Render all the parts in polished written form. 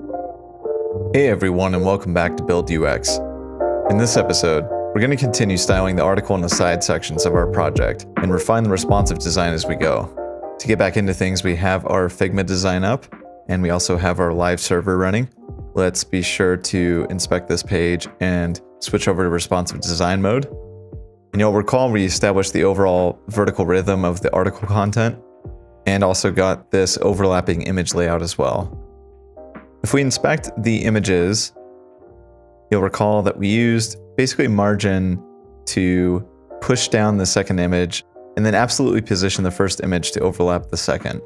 Hey everyone, and welcome back to Build UX. In this episode, we're going to continue styling the article and the side sections of our project and refine the responsive design as we go. To get back into things, we have our Figma design up, and we also have our live server running. Let's be sure to inspect this page and switch over to responsive design mode. And you'll recall we established the overall vertical rhythm of the article content and also got this overlapping image layout as well. If we inspect the images, you'll recall that we used basically margin to push down the second image and then absolutely position the first image to overlap the second.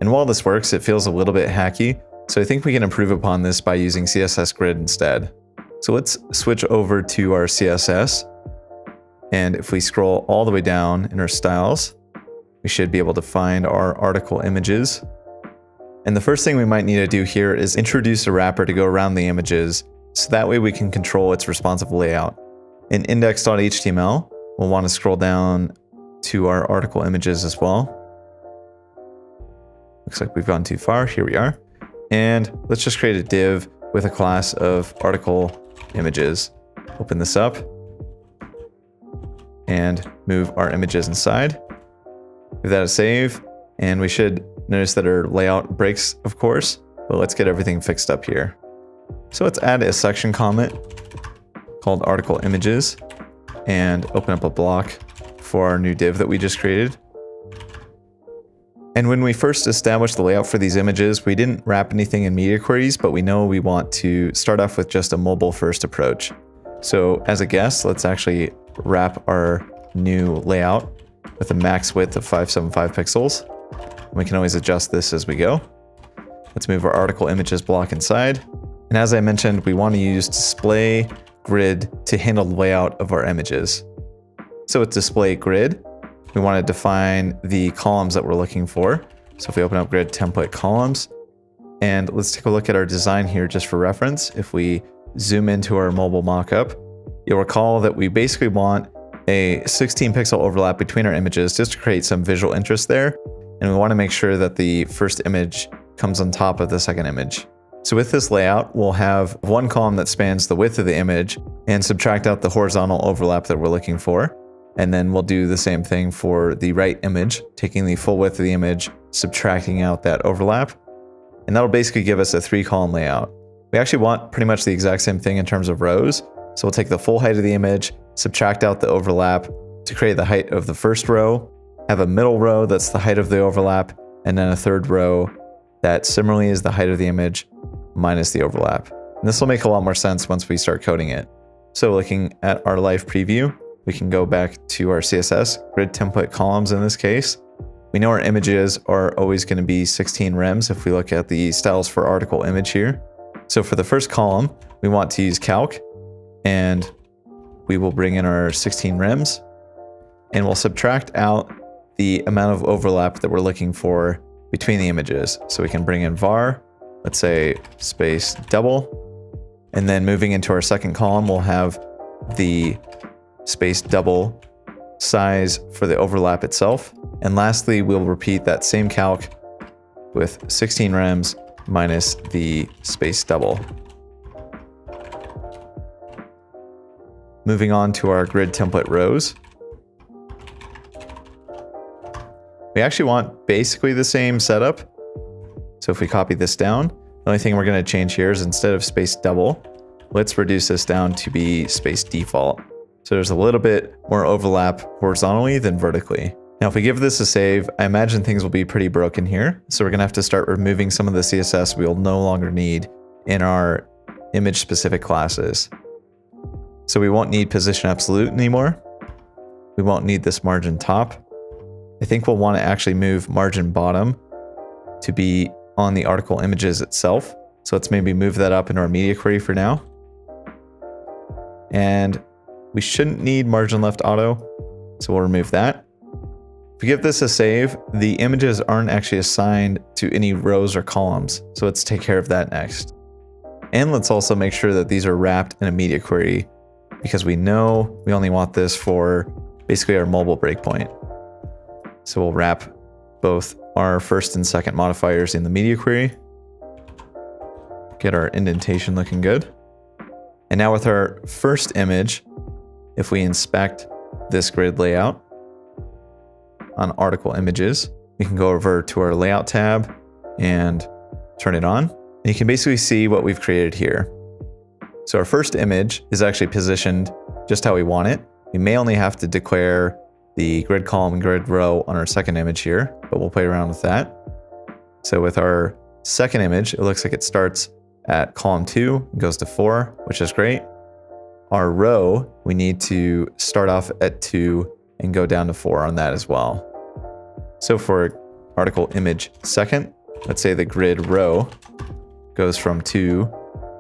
And while this works, it feels a little bit hacky, so I think we can improve upon this by using CSS Grid instead. So let's switch over to our CSS, and if we scroll all the way down in our styles, we should be able to find our article images. And the first thing we might need to do here is introduce a wrapper to go around the images, so that way we can control its responsive layout. In index.html, we'll want to scroll down to our article images as well. Looks like we've gone too far. Here we are. And let's just create a div with a class of article images. Open this up and move our images inside. Give that a save, and we should notice that our layout breaks, of course, but let's get everything fixed up here. So let's add a section comment called article images and open up a block for our new div that we just created. And when we first established the layout for these images, we didn't wrap anything in media queries, but we know we want to start off with just a mobile first approach. So as a guess, let's actually wrap our new layout with a max width of 575 pixels. We can always adjust this as we go. Let's move our article images block inside. And as I mentioned, we want to use display grid to handle the layout of our images. So with display grid, we want to define the columns that we're looking for. So if we open up grid template columns, and let's take a look at our design here just for reference. If we zoom into our mobile mockup, you'll recall that we basically want a 16 pixel overlap between our images just to create some visual interest there. And we want to make sure that the first image comes on top of the second image. So with this layout, we'll have one column that spans the width of the image and subtract out the horizontal overlap that we're looking for. And then we'll do the same thing for the right image, taking the full width of the image, subtracting out that overlap. And that'll basically give us a 3-column layout. We actually want pretty much the exact same thing in terms of rows. So we'll take the full height of the image, subtract out the overlap to create the height of the first row, have a middle row that's the height of the overlap, and then a third row that similarly is the height of the image minus the overlap. And this will make a lot more sense once we start coding it. So looking at our live preview, we can go back to our CSS grid template columns in this case. We know our images are always going to be 16 rems if we look at the styles for article image here. So for the first column, we want to use calc, and we will bring in our 16 rems, and we'll subtract out the amount of overlap that we're looking for between the images. So we can bring in var, let's say space double, and then moving into our second column, we'll have the space double size for the overlap itself. And lastly, we'll repeat that same calc with 16 rems minus the space double. Moving on to our grid template rows. We actually want basically the same setup. So if we copy this down, the only thing we're going to change here is instead of space double, let's reduce this down to be space default. So there's a little bit more overlap horizontally than vertically. Now, if we give this a save, I imagine things will be pretty broken here. So we're going to have to start removing some of the CSS we'll no longer need in our image specific classes. So we won't need position absolute anymore. We won't need this margin top. I think we'll want to actually move margin bottom to be on the article images itself. So let's maybe move that up in our media query for now. And we shouldn't need margin left auto, so we'll remove that. If we give this a save, the images aren't actually assigned to any rows or columns. So let's take care of that next. And let's also make sure that these are wrapped in a media query, because we know we only want this for basically our mobile breakpoint. So we'll wrap both our first and second modifiers in the media query. Get our indentation looking good. And now with our first image, if we inspect this grid layout on article images, we can go over to our layout tab and turn it on. And you can basically see what we've created here. So our first image is actually positioned just how we want it. We may only have to declare the grid column and grid row on our second image here, but we'll play around with that. So with our second image, it looks like it starts at column 2 and goes to 4, which is great. Our row, we need to start off at 2 and go down to 4 on that as well. So for article image second, let's say the grid row goes from 2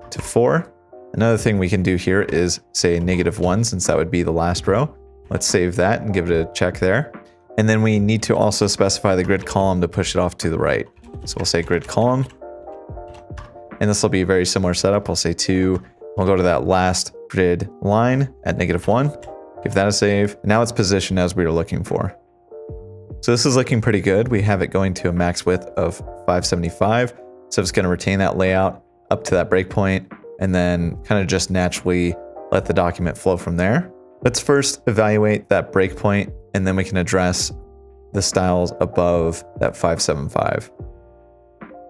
to 4. Another thing we can do here is say -1, since that would be the last row. Let's save that and give it a check there. And then we need to also specify the grid column to push it off to the right. So we'll say grid column. And this will be a very similar setup. We'll say 2. We'll go to that last grid line at -1. Give that a save. And now it's positioned as we were looking for. So this is looking pretty good. We have it going to a max width of 575. So it's going to retain that layout up to that breakpoint and then kind of just naturally let the document flow from there. Let's first evaluate that breakpoint and then we can address the styles above that 575.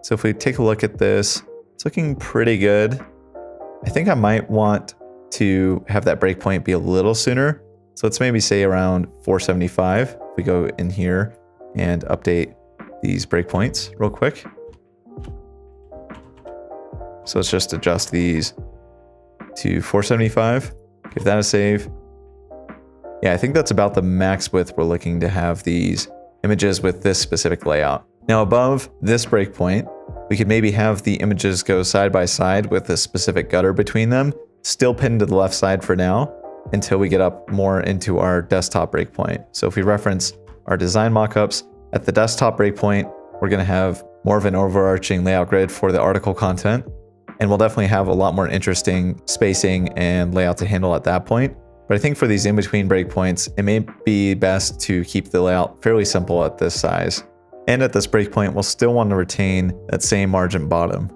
So if we take a look at this, it's looking pretty good. I think I might want to have that breakpoint be a little sooner. So let's maybe say around 475. If we go in here and update these breakpoints real quick. So let's just adjust these to 475. Give that a save. Yeah, I think that's about the max width we're looking to have these images with this specific layout. Now above this breakpoint, we could maybe have the images go side by side with a specific gutter between them, still pinned to the left side for now, until we get up more into our desktop breakpoint. So if we reference our design mockups, at the desktop breakpoint, we're going to have more of an overarching layout grid for the article content. And we'll definitely have a lot more interesting spacing and layout to handle at that point. But I think for these in-between breakpoints, it may be best to keep the layout fairly simple at this size. And at this breakpoint, we'll still want to retain that same margin bottom.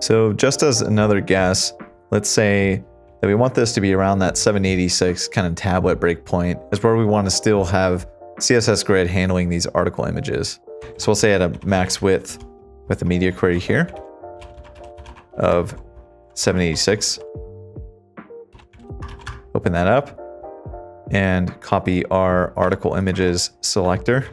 So just as another guess, let's say that we want this to be around that 786 kind of tablet breakpoint is where we want to still have CSS Grid handling these article images. So we'll say at a max width with the media query here of 786. Open that up and copy our article images selector.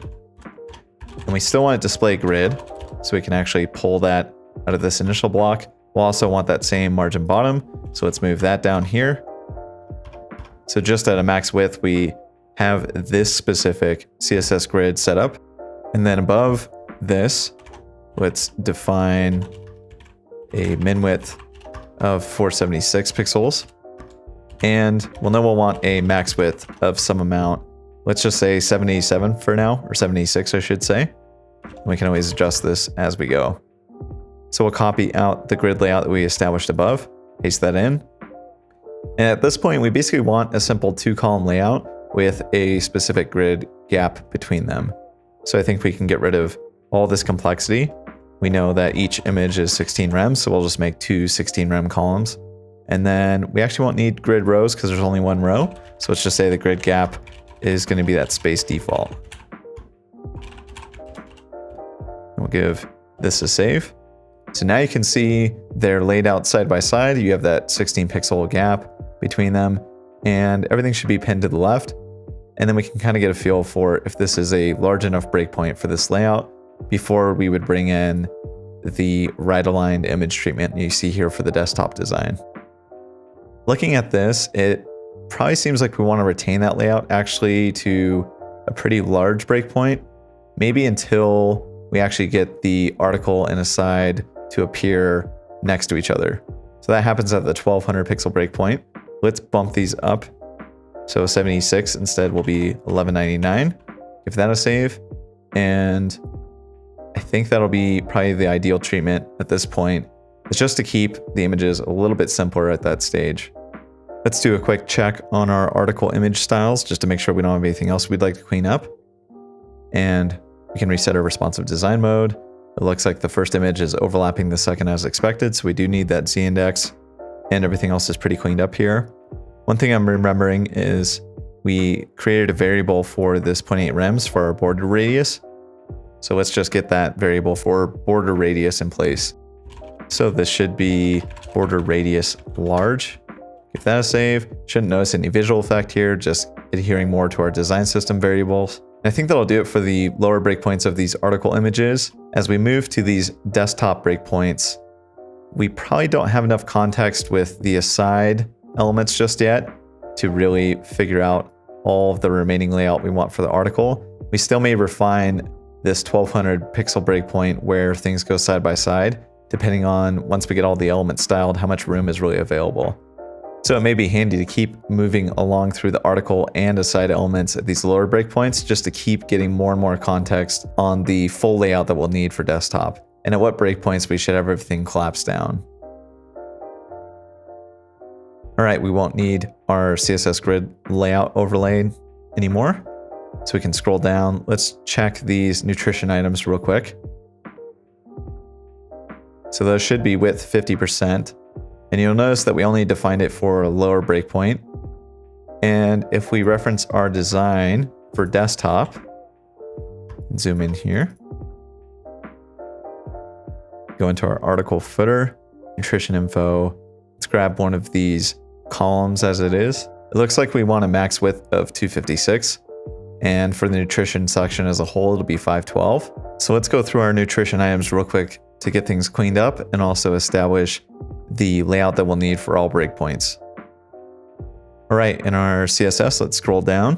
And we still want it display grid, so we can actually pull that out of this initial block. We'll also want that same margin bottom, so let's move that down here. So just at a max width, we have this specific CSS grid set up. And then above this, let's define a min width of 476 pixels. And we'll know we'll want a max width of some amount. Let's just say 77 for now, or 76, I should say. And we can always adjust this as we go. So we'll copy out the grid layout that we established above, paste that in. And at this point, we basically want a simple 2-column layout with a specific grid gap between them. So I think we can get rid of all this complexity. We know that each image is 16 rems, so we'll just make 2 16 rem columns. And then we actually won't need grid rows because there's only 1 row. So let's just say the grid gap is going to be that space default. We'll give this a save. So now you can see they're laid out side by side. You have that 16 pixel gap between them and everything should be pinned to the left. And then we can kind of get a feel for if this is a large enough breakpoint for this layout before we would bring in the right aligned image treatment you see here for the desktop design. Looking at this, it probably seems like we want to retain that layout actually to a pretty large breakpoint, maybe until we actually get the article and aside to appear next to each other. So that happens at the 1200 pixel breakpoint. Let's bump these up. So 76 instead will be 1199. Give that a save. And I think that'll be probably the ideal treatment at this point. It's just to keep the images a little bit simpler at that stage. Let's do a quick check on our article image styles just to make sure we don't have anything else we'd like to clean up. And we can reset our responsive design mode. It looks like the first image is overlapping the second as expected, so we do need that Z index, and everything else is pretty cleaned up here. One thing I'm remembering is we created a variable for this 0.8 rems for our border radius. So let's just get that variable for border radius in place. So this should be border radius large. Give that a save. Shouldn't notice any visual effect here, just adhering more to our design system variables. And I think that'll do it for the lower breakpoints of these article images. As we move to these desktop breakpoints, we probably don't have enough context with the aside elements just yet to really figure out all of the remaining layout we want for the article. We still may refine this 1200 pixel breakpoint where things go side by side, depending on, once we get all the elements styled, how much room is really available. So it may be handy to keep moving along through the article and aside elements at these lower breakpoints, just to keep getting more and more context on the full layout that we'll need for desktop, and at what breakpoints we should have everything collapsed down. All right, we won't need our CSS Grid layout overlaid anymore. So we can scroll down. Let's check these nutrition items real quick. So those should be width 50%. And you'll notice that we only defined it for a lower breakpoint. And if we reference our design for desktop, zoom in here, go into our article footer, nutrition info. Let's grab one of these columns as it is. It looks like we want a max width of 256. And for the nutrition section as a whole, it'll be 512. So let's go through our nutrition items real quick to get things cleaned up and also establish the layout that we'll need for all breakpoints. All right, in our CSS, let's scroll down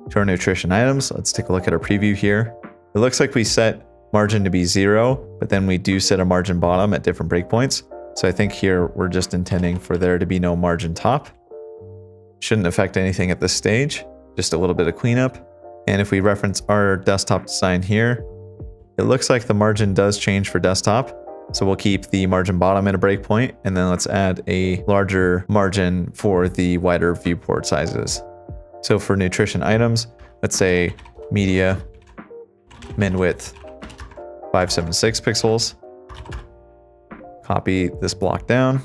to our nutrition items. Let's take a look at our preview here. It looks like we set margin to be 0, but then we do set a margin bottom at different breakpoints. So I think here we're just intending for there to be no margin top. Shouldn't affect anything at this stage, just a little bit of cleanup. And if we reference our desktop design here, it looks like the margin does change for desktop. So we'll keep the margin bottom at a breakpoint, and then let's add a larger margin for the wider viewport sizes. So for nutrition items, let's say media, min width 576 pixels. Copy this block down.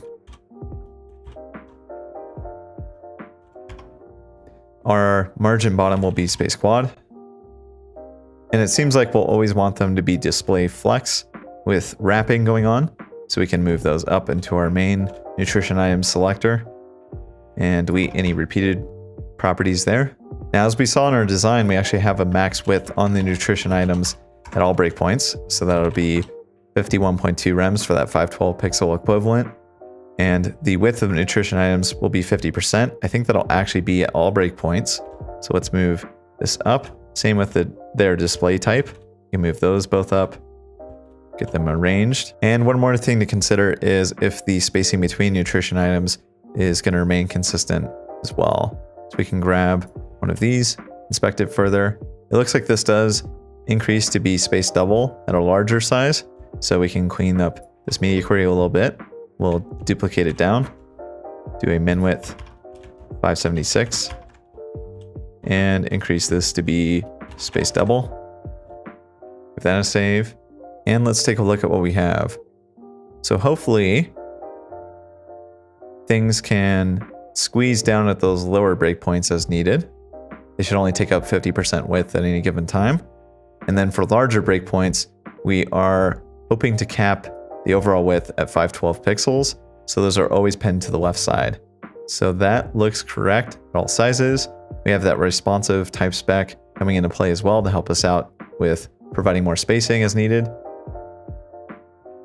Our margin bottom will be space quad. And it seems like we'll always want them to be display flex with wrapping going on. So we can move those up into our main nutrition item selector and delete any repeated properties there. Now, as we saw in our design, we actually have a max width on the nutrition items at all breakpoints. So that'll be 51.2 rems for that 512 pixel equivalent. And the width of nutrition items will be 50%. I think that'll actually be at all breakpoints. So let's move this up. Same with their display type. You can move those both up, get them arranged. And one more thing to consider is if the spacing between nutrition items is going to remain consistent as well. So we can grab one of these, inspect it further. It looks like this does increase to be spaced double at a larger size. So we can clean up this media query a little bit. We'll duplicate it down, do a min width 576, and increase this to be space double. Give that a save. And let's take a look at what we have. So hopefully things can squeeze down at those lower breakpoints as needed. They should only take up 50% width at any given time. And then for larger breakpoints, we are hoping to cap the overall width at 512 pixels. So those are always pinned to the left side. So that looks correct at all sizes. We have that responsive type spec coming into play as well to help us out with providing more spacing as needed.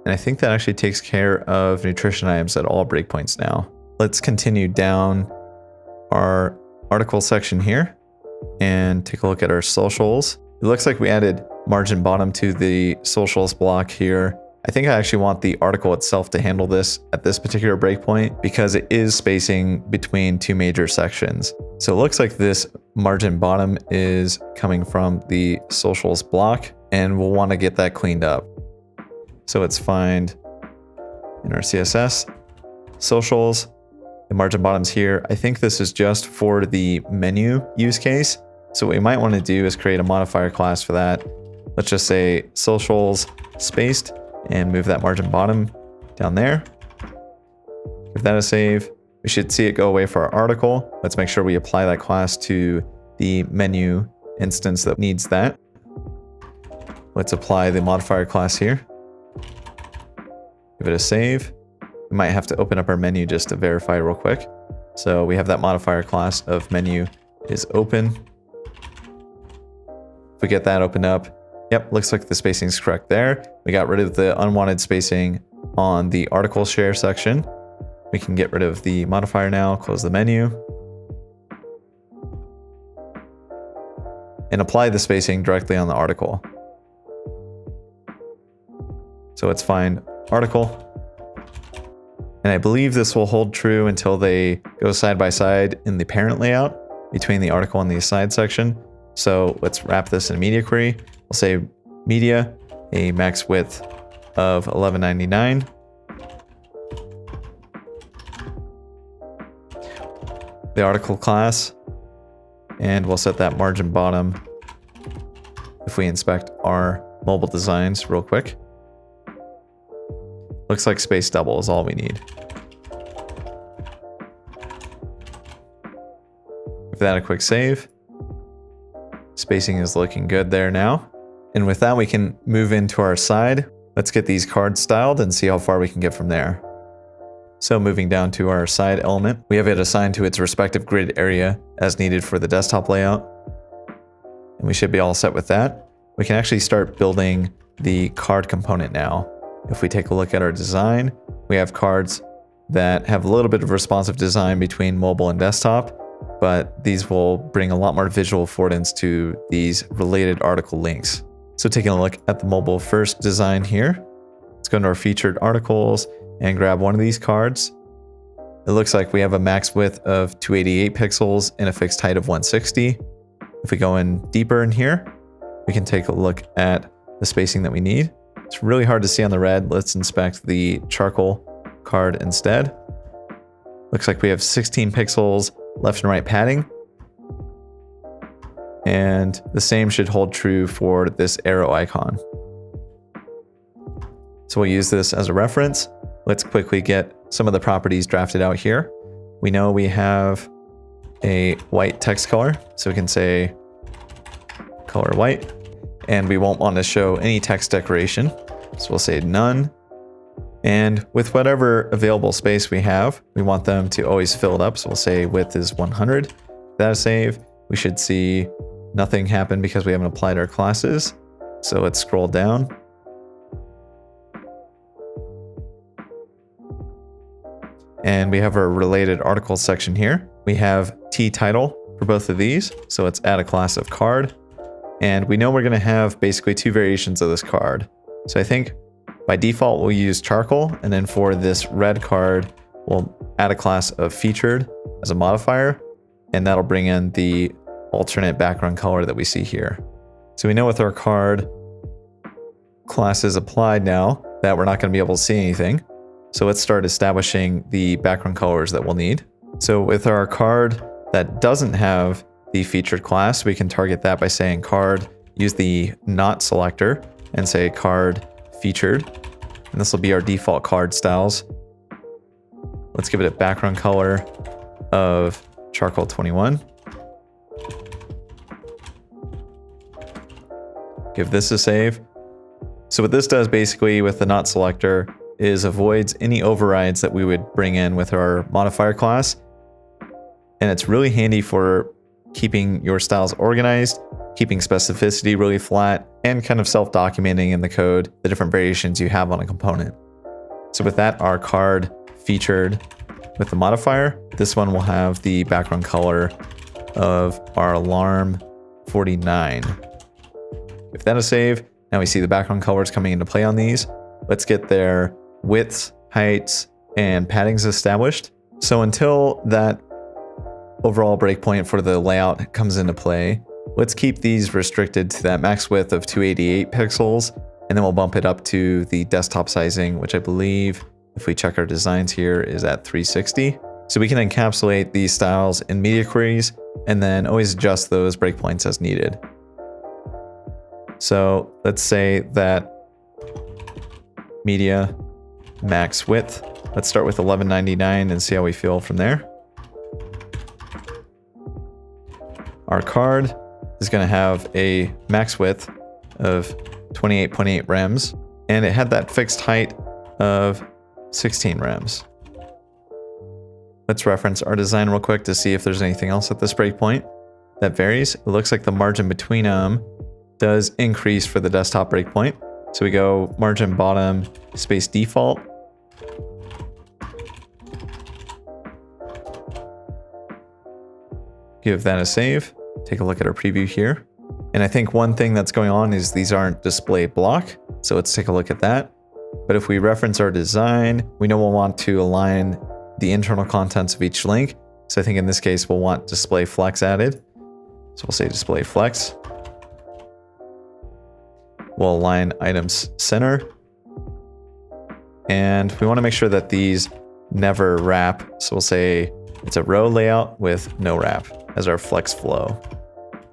And I think that actually takes care of nutrition items at all breakpoints now. Let's continue down our article section here and take a look at our socials. It looks like we added margin bottom to the socials block here. I think I actually want the article itself to handle this at this particular breakpoint because it is spacing between two major sections. So it looks like this margin bottom is coming from the socials block, and we'll want to get that cleaned up. So let's find in our CSS socials, the margin bottoms here. I think this is just for the menu use case. So what we might want to do is create a modifier class for that Let's just say socials spaced and move that margin bottom down there. Give that a save. We should see it go away for our article. Let's make sure we apply that class to the menu instance that needs that. Let's apply the modifier class here. Give it a save. We might have to open up our menu just to verify real quick. So we have that modifier class of menu is open. If we get that opened up, yep, looks like the spacing is correct there. We got rid of the unwanted spacing on the article share section. We can get rid of the modifier now, close the menu, and apply the spacing directly on the article. So let's find article. And I believe this will hold true until they go side by side in the parent layout between the article and the aside section. So let's wrap this in a media query. We'll say media, a max width of 1199. The article class, and we'll set that margin bottom if we inspect our mobile designs real quick. Looks like space double is all we need. Give that a quick save. Spacing is looking good there now. And with that, we can move into our side. Let's get these cards styled and see how far we can get from there. So moving down to our side element, we have it assigned to its respective grid area as needed for the desktop layout. And we should be all set with that. We can actually start building the card component now. If we take a look at our design, we have cards that have a little bit of responsive design between mobile and desktop, but these will bring a lot more visual affordance to these related article links. So taking a look at the mobile first design here, let's go into our featured articles and grab one of these cards. It looks like we have a max width of 288 pixels and a fixed height of 160. If we go in deeper in here, we can take a look at the spacing that we need. It's really hard to see on the red. Let's inspect the charcoal card instead. Looks like we have 16 pixels left and right padding. And the same should hold true for this arrow icon. So we'll use this as a reference. Let's quickly get some of the properties drafted out here. We know we have a white text color, so we can say color white, and we won't want to show any text decoration. So we'll say none. And with whatever available space we have, we want them to always fill it up. So we'll say width is 100. That'll save. We should see nothing happen because we haven't applied our classes. So let's scroll down. And we have our related articles section here. We have T title for both of these. So let's add a class of card. And we know we're going to have basically two variations of this card. So I think by default, we'll use charcoal. And then for this red card, we'll add a class of featured as a modifier. And that'll bring in the alternate background color that we see here. So we know with our card classes applied now that we're not going to be able to see anything. So let's start establishing the background colors that we'll need. So with our card that doesn't have the featured class, we can target that by saying card, use the not selector and say card featured. And this will be our default card styles. Let's give it a background color of charcoal 21. Give this a save. So what this does basically with the not selector is avoids any overrides that we would bring in with our modifier class. And it's really handy for keeping your styles organized, keeping specificity really flat, and kind of self-documenting in the code the different variations you have on a component. So with that, our card featured with the modifier, this one will have the background color of our alarm 49. If that is save, now we see the background colors coming into play on these. Let's get their widths, heights, and paddings established. So until that overall breakpoint for the layout comes into play, let's keep these restricted to that max width of 288 pixels, and then we'll bump it up to the desktop sizing, which I believe, if we check our designs here, is at 360. So we can encapsulate these styles in media queries and then always adjust those breakpoints as needed. So let's say that media max width. Let's start with 1199 and see how we feel from there. Our card is going to have a max width of 28.8 rems, and it had that fixed height of 16 rems. Let's reference our design real quick to see if there's anything else at this breakpoint that varies. It looks like the margin between them does increase for the desktop breakpoint. So we go margin bottom space default. Give that a save. Take a look at our preview here. And I think one thing that's going on is these aren't display block. So let's take a look at that. But if we reference our design, we know we'll want to align the internal contents of each link. So I think in this case, we'll want display flex added. So we'll say display flex. We'll align items center. And we want to make sure that these never wrap. So we'll say it's a row layout with no wrap as our flex flow.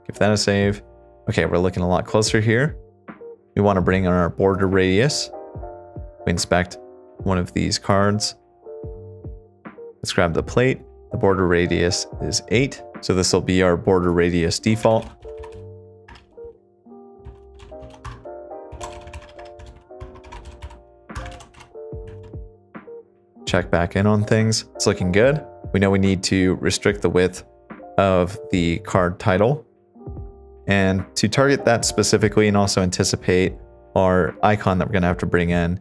Give that a save. Okay, we're looking a lot closer here. We want to bring in our border radius. We inspect one of these cards. Let's grab the plate. The border radius is 8. So this will be our border radius default. Check back in on things. It's looking good. We know we need to restrict the width of the card title. And to target that specifically and also anticipate our icon that we're going to have to bring in,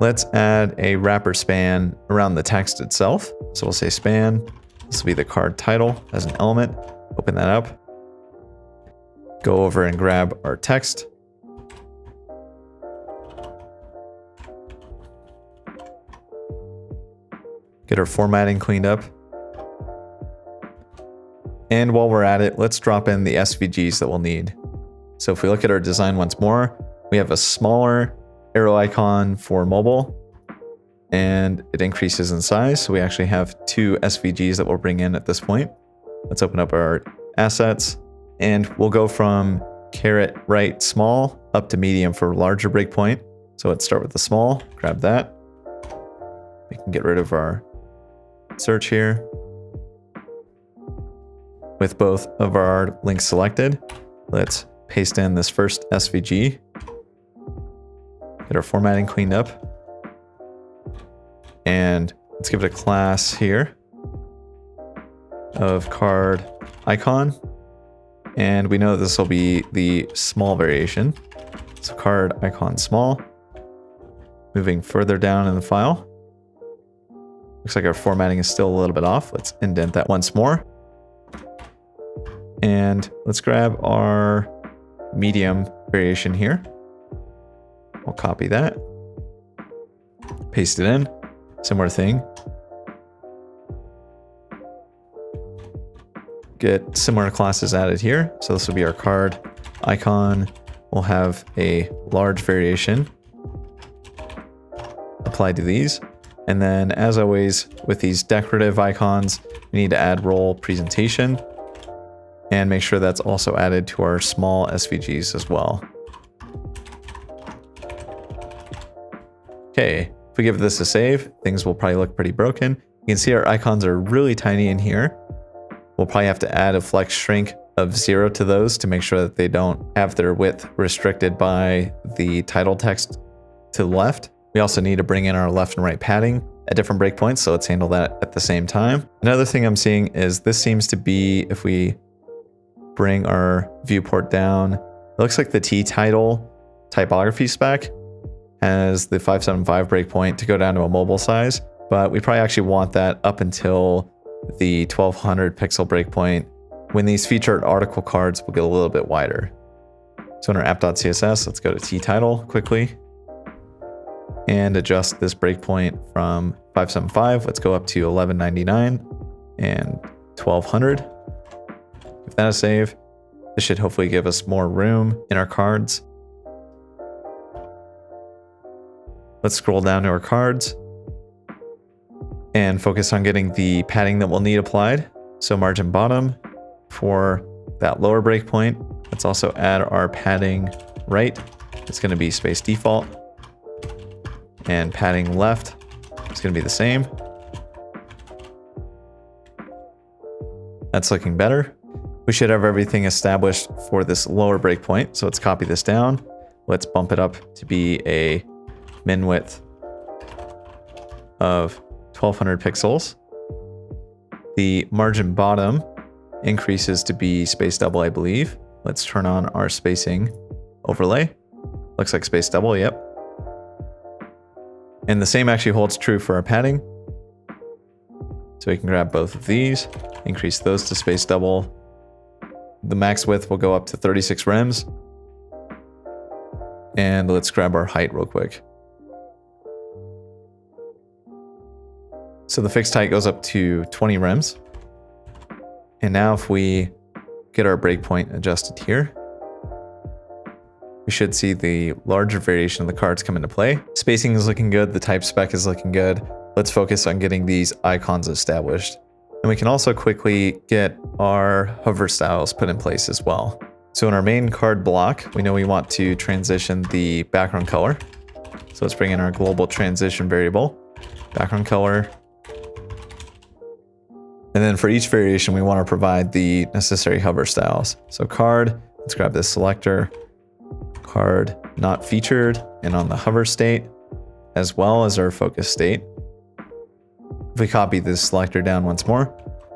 let's add a wrapper span around the text itself. So we'll say span. This will be the card title as an element. Open that up. Go over and grab our text. Get our formatting cleaned up. And while we're at it, let's drop in the SVGs that we'll need. So if we look at our design once more, we have a smaller arrow icon for mobile, and it increases in size. So we actually have 2 SVGs that we'll bring in at this point. Let's open up our assets, and we'll go from caret right small up to medium for larger breakpoint. So let's start with the small, grab that. We can get rid of our search here. With both of our links selected, let's paste in this first SVG. Get our formatting cleaned up. And let's give it a class here of card icon. And we know this will be the small variation. So card icon small. Moving further down in the file. Looks like our formatting is still a little bit off. Let's indent that once more. And let's grab our medium variation here. We'll copy that. Paste it in. Similar thing. Get similar classes added here. So this will be our card icon. We'll have a large variation applied to these. And then as always, with these decorative icons, we need to add role presentation and make sure that's also added to our small SVGs as well. Okay, if we give this a save, things will probably look pretty broken. You can see our icons are really tiny in here. We'll probably have to add a flex shrink of 0 to those to make sure that they don't have their width restricted by the title text to the left. We also need to bring in our left and right padding at different breakpoints, so let's handle that at the same time. Another thing I'm seeing is this seems to be, if we bring our viewport down, it looks like the T title typography spec has the 575 breakpoint to go down to a mobile size, but we probably actually want that up until the 1200 pixel breakpoint. When these featured article cards will get a little bit wider. So in our app.css, let's go to T title quickly and adjust this breakpoint from 575. Let's go up to 1199 and 1200. Give that a save. This should hopefully give us more room in our cards. Let's scroll down to our cards and focus on getting the padding that we'll need applied. So margin bottom for that lower breakpoint. Let's also add our padding right. It's going to be space default. And padding left is going to be the same. That's looking better. We should have everything established for this lower breakpoint. So let's copy this down. Let's bump it up to be a min width of 1200 pixels. The margin bottom increases to be space double, I believe. Let's turn on our spacing overlay. Looks like space double, yep. And the same actually holds true for our padding. So we can grab both of these, increase those to space double. The max width will go up to 36 rems. And let's grab our height real quick. So the fixed height goes up to 20 rems. And now if we get our breakpoint adjusted here, we should see the larger variation of the cards come into play. Spacing is looking good. The type spec is looking good. Let's focus on getting these icons established. And we can also quickly get our hover styles put in place as well. So in our main card block, we know we want to transition the background color. So let's bring in our global transition variable, background color. And then for each variation, we want to provide the necessary hover styles. So card, let's grab this selector, card not featured, and on the hover state, as well as our focus state. If we copy this selector down once more,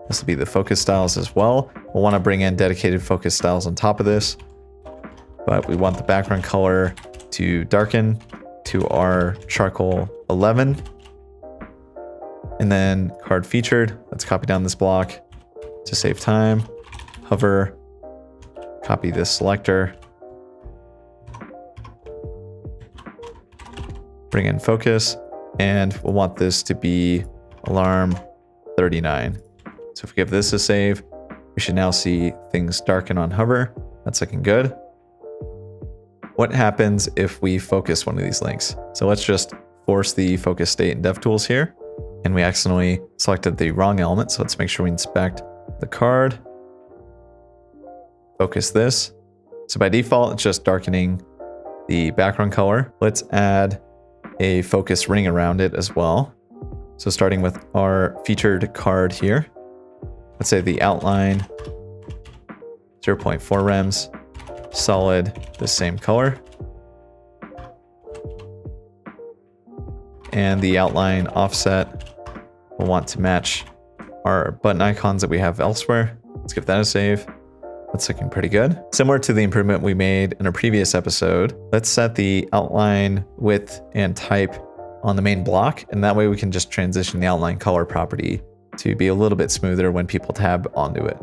this will be the focus styles as well. We'll want to bring in dedicated focus styles on top of this, but we want the background color to darken to our charcoal 11. And then card featured, let's copy down this block to save time, hover, copy this selector, bring in focus, and we'll want this to be alarm 39. So if we give this a save, we should now see things darken on hover. That's looking good. What happens if we focus one of these links? So let's just force the focus state in DevTools here. And we accidentally selected the wrong element. So let's make sure we inspect the card. Focus this. So by default, it's just darkening the background color. Let's add a focus ring around it as well. So starting with our featured card here, let's say the outline, 0.4 rems, solid, the same color. And the outline offset, we'll want to match our button icons that we have elsewhere. Let's give that a save. That's looking pretty good. Similar to the improvement we made in a previous episode, let's set the outline width and type on the main block, and that way we can just transition the outline color property to be a little bit smoother when people tab onto it.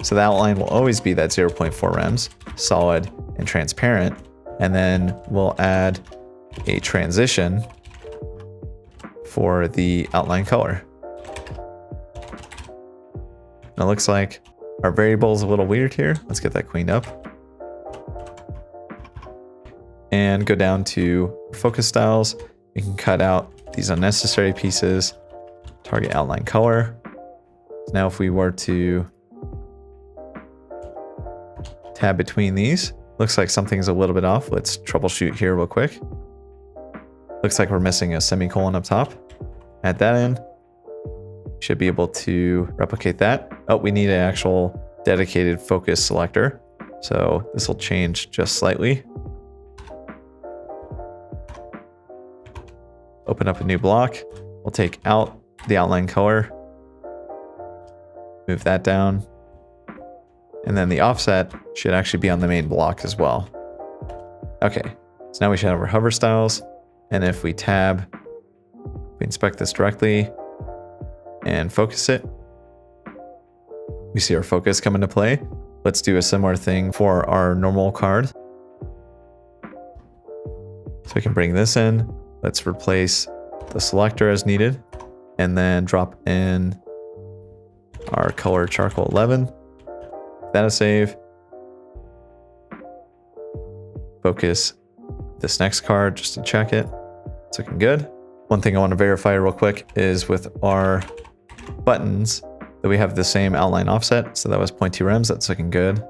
So the outline will always be that 0.4 rems, solid and transparent, and then we'll add a transition for the outline color. And it looks like our variable is a little weird here. Let's get that cleaned up. And go down to focus styles. You can cut out these unnecessary pieces, target outline color. Now if we were to tab between these, looks like something's a little bit off. Let's troubleshoot here real quick. Looks like we're missing a semicolon up top. Add that in. Should be able to replicate that. Oh, we need an actual dedicated focus selector. So this will change just slightly. Open up a new block. We'll take out the outline color. Move that down. And then the offset should actually be on the main block as well. Okay, so now we should have our hover styles. And if we tab, we inspect this directly and focus it, we see our focus come into play. Let's do a similar thing for our normal card. So we can bring this in. Let's replace the selector as needed, and then drop in our color charcoal 11. That a save. Focus this next card just to check it. It's looking good. One thing I want to verify real quick is with our buttons that we have the same outline offset. So that was 0.2 rems. That's looking good.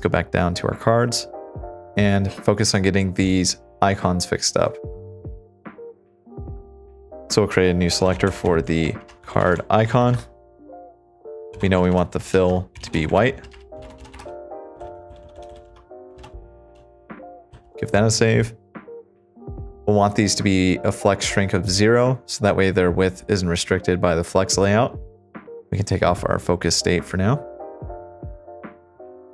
go back down to our cards and focus on getting these icons fixed up. So we'll create a new selector for the card icon. We know we want the fill to be white. Give that a save. We'll want these to be a flex shrink of 0, so that way their width isn't restricted by the flex layout. We can take off our focus state for now.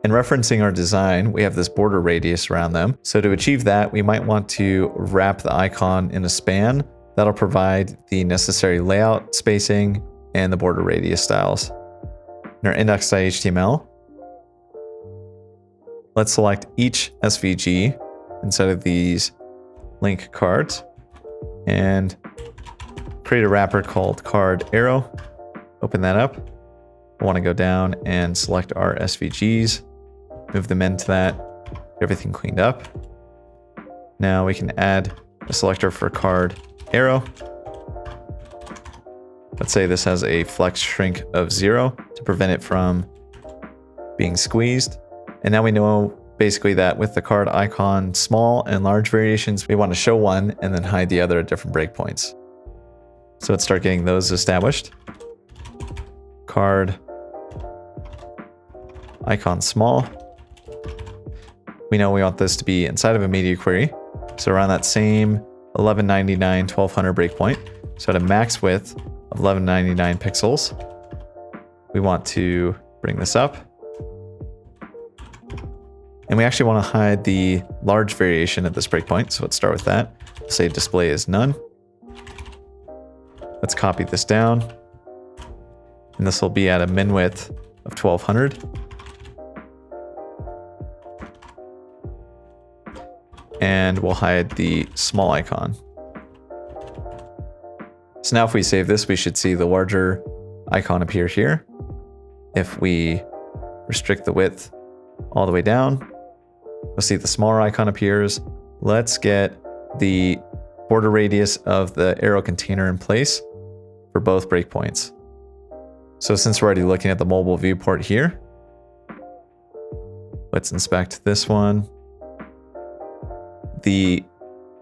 In referencing our design, we have this border radius around them. So to achieve that, we might want to wrap the icon in a span. That'll provide the necessary layout, spacing, and the border radius styles. In our index.html, let's select each SVG inside of these link cards and create a wrapper called card arrow. Open that up. We want to go down and select our SVGs, move them into that, get everything cleaned up. Now we can add a selector for card arrow. Let's say this has a flex shrink of 0 to prevent it from being squeezed. And now we know basically that with the card icon small and large variations, we want to show one and then hide the other at different breakpoints. So let's start getting those established. Card icon small. We know we want this to be inside of a media query. So around that same 1199, 1200 breakpoint. So at a max width of 1199 pixels, we want to bring this up. And we actually want to hide the large variation at this breakpoint. So let's start with that. Say display is none. Let's copy this down. And this will be at a min width of 1200. And we'll hide the small icon. So now if we save this, we should see the larger icon appear here. If we restrict the width all the way down, we'll see the smaller icon appears. Let's get the border radius of the arrow container in place for both breakpoints. So since we're already looking at the mobile viewport here, let's inspect this one. The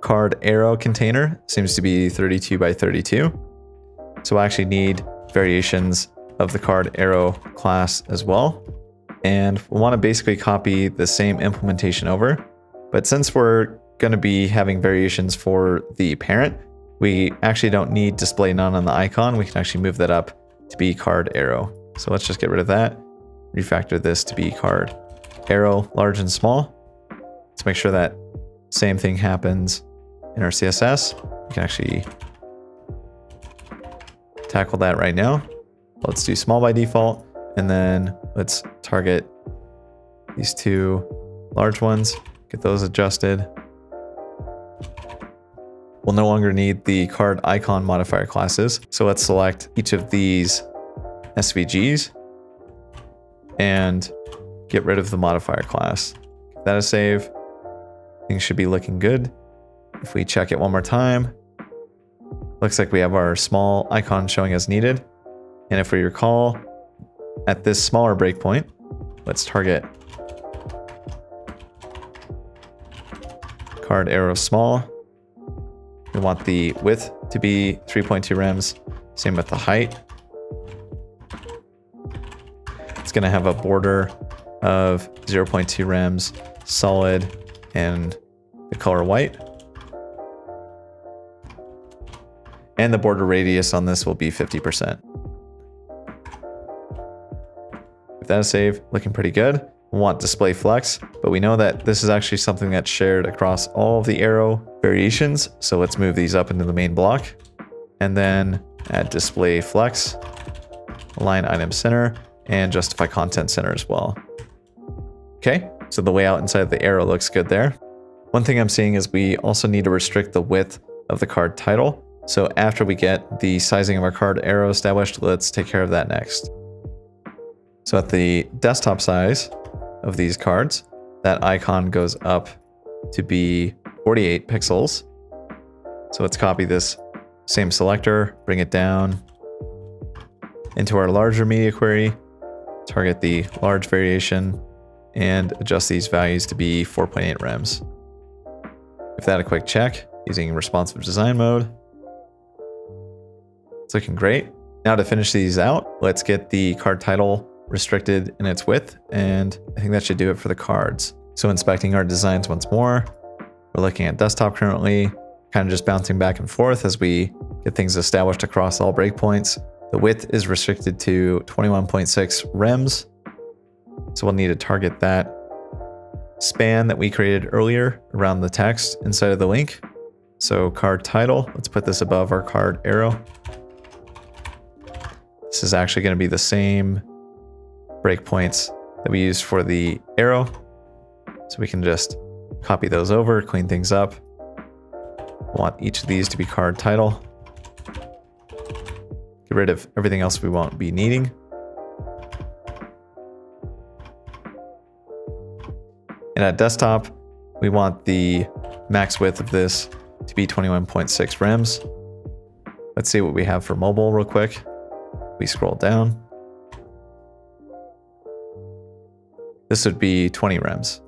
card arrow container seems to be 32 by 32. So I actually need variations of the card arrow class as well. And we want to basically copy the same implementation over. But since we're going to be having variations for the parent, we actually don't need display none on the icon. We can actually move that up to be card arrow. So let's just get rid of that. Refactor this to be card arrow, large and small. Let's make sure that same thing happens in our CSS. We can actually tackle that right now. Let's do small by default, and then let's target these two large ones, get those adjusted. We'll no longer need the card icon modifier classes. So let's select each of these SVGs and get rid of the modifier class. Give that a save. Things should be looking good. If we check it one more time, looks like we have our small icon showing as needed. And if we recall, at this smaller breakpoint, let's target card arrow small. We want the width to be 3.2 rems, same with the height. It's going to have a border of 0.2 rems, solid, and the color white. And the border radius on this will be 50%. With that a save, looking pretty good. We want display flex, but we know that this is actually something that's shared across all of the arrow variations. So let's move these up into the main block and then add display flex, align item center, and justify content center as well. Okay, so the layout inside of the arrow looks good there. One thing I'm seeing is we also need to restrict the width of the card title. So after we get the sizing of our card arrow established, let's take care of that next. So at the desktop size of these cards, that icon goes up to be 48 pixels. So let's copy this same selector, bring it down into our larger media query, target the large variation, and adjust these values to be 4.8 rems. Give that a quick check using responsive design mode. It's looking great. Now to finish these out, let's get the card title restricted in its width, and I think that should do it for the cards. So inspecting our designs once more, we're looking at desktop currently, kind of just bouncing back and forth as we get things established across all breakpoints. The width is restricted to 21.6 rems, so we'll need to target that span that we created earlier around the text inside of the link. So card title, let's put this above our card arrow. This is actually going to be the same breakpoints that we used for the arrow. So we can just copy those over, clean things up. I want each of these to be card title. Get rid of everything else we won't be needing. And at desktop, we want the max width of this to be 21.6 rems. Let's see what we have for mobile real quick. We scroll down. This would be 20 rems.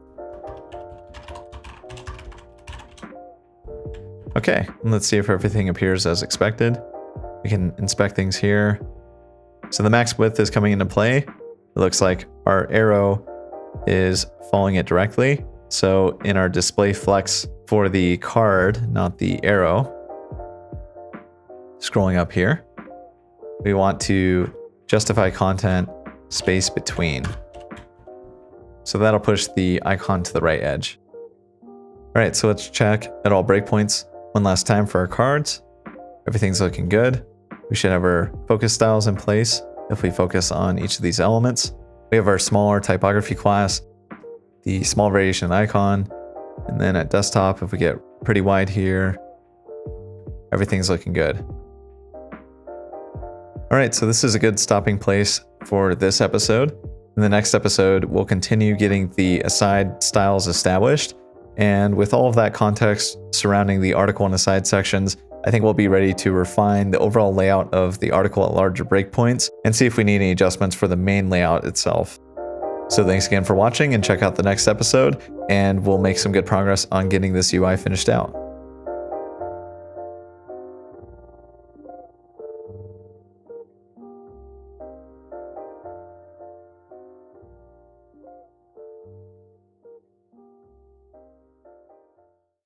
Okay, let's see if everything appears as expected. We can inspect things here. So the max width is coming into play. It looks like our arrow is following it directly. So in our display flex for the card, not the arrow, scrolling up here, we want to justify content space between. So that'll push the icon to the right edge. All right, so let's check at all breakpoints one last time for our cards. Everything's looking good. We should have our focus styles in place if we focus on each of these elements. We have our smaller typography class, the small variation icon, and then at desktop, if we get pretty wide here, everything's looking good. All right, so this is a good stopping place for this episode. In the next episode, we'll continue getting the aside styles established. And with all of that context surrounding the article and aside sections, I think we'll be ready to refine the overall layout of the article at larger breakpoints and see if we need any adjustments for the main layout itself. So thanks again for watching, and check out the next episode, and we'll make some good progress on getting this UI finished out.